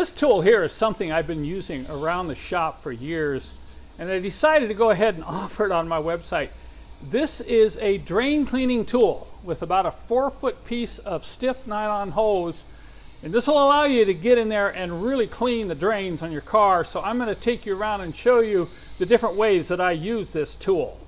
this tool here is something I've been using around the shop for years, and I decided to go ahead and offer it on my website. This is a drain cleaning tool with about a 4-foot piece of stiff nylon hose, and this will allow you to get in there and really clean the drains on your car. So I'm going to take you around and show you the different ways that I use this tool.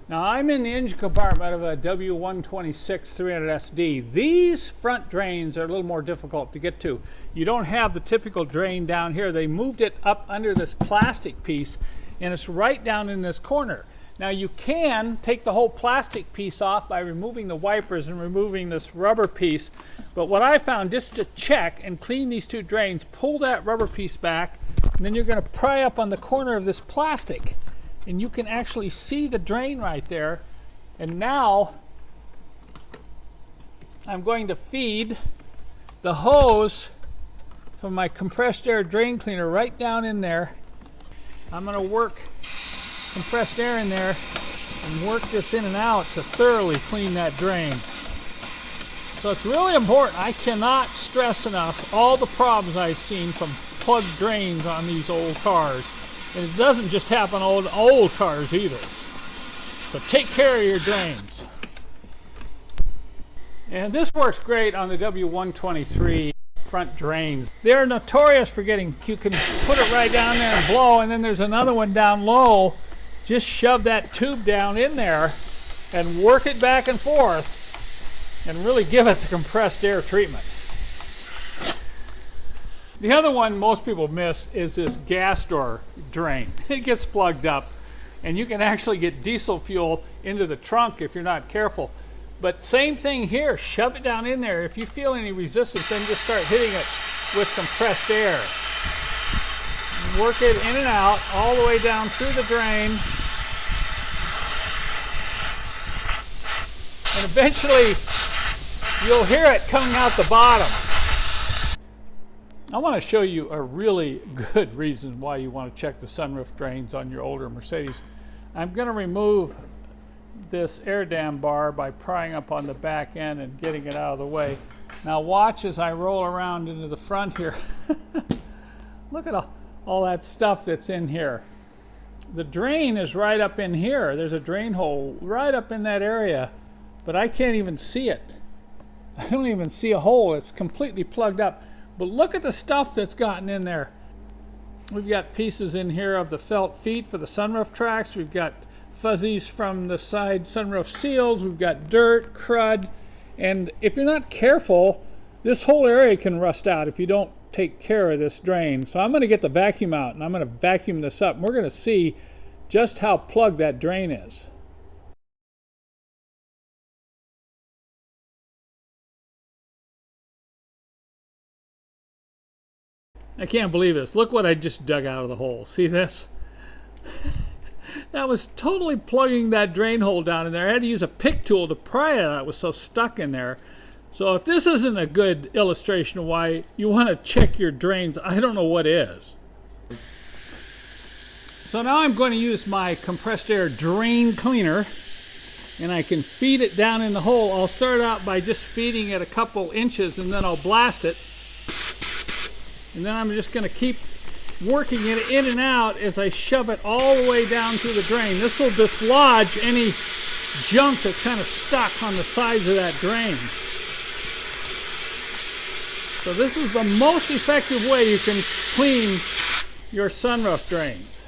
Now I'm in the engine compartment of a W126 300SD. These front drains are a little more difficult to get to. You don't have the typical drain down here. They moved it up under this plastic piece, and it's right down in this corner. Now you can take the whole plastic piece off by removing the wipers and removing this rubber piece, but what I found, just to check and clean these two drains, pull that rubber piece back, and then you're going to pry up on the corner of this plastic, and you can actually see the drain right there. And now I'm going to feed the hose from my compressed air drain cleaner right down in there. I'm going to work compressed air in there and work this in and out to thoroughly clean that drain. So it's really important. I cannot stress enough all the problems I've seen from plugged drains on these old cars. And it doesn't just happen on old cars either. So take care of your drains. And this works great on the W123 front drains. They're notorious for getting, you can put it right down there and blow, and then there's another one down low. Just shove that tube down in there and work it back and forth and really give it the compressed air treatment. The other one most people miss is this gas door drain. It gets plugged up, and you can actually get diesel fuel into the trunk if you're not careful. But same thing here, shove it down in there. If you feel any resistance, then just start hitting it with compressed air. Work it in and out all the way down through the drain. And eventually you'll hear it coming out the bottom. I want to show you a really good reason why you want to check the sunroof drains on your older Mercedes. I'm going to remove this air dam bar by prying up on the back end and getting it out of the way. Now watch as I roll around into the front here. Look at all that stuff that's in here. The drain is right up in here. There's a drain hole right up in that area, but I can't even see it. I don't even see a hole. It's completely plugged up. But look at the stuff that's gotten in there. We've got pieces in here of the felt feet for the sunroof tracks. We've got fuzzies from the side sunroof seals. We've got dirt, crud. And if you're not careful, this whole area can rust out if you don't take care of this drain. So I'm going to get the vacuum out, and I'm going to vacuum this up. And we're going to see just how plugged that drain is. I can't believe this. Look what I just dug out of the hole. See this? That was totally plugging that drain hole down in there. I had to use a pick tool to pry it out. It was so stuck in there. So if this isn't a good illustration of why you want to check your drains, I don't know what is. So now I'm going to use my compressed air drain cleaner, and I can feed it down in the hole. I'll start out by just feeding it a couple inches, and then I'll blast it. And then I'm just going to keep working it in and out as I shove it all the way down through the drain. This will dislodge any junk that's kind of stuck on the sides of that drain. So this is the most effective way you can clean your sunroof drains.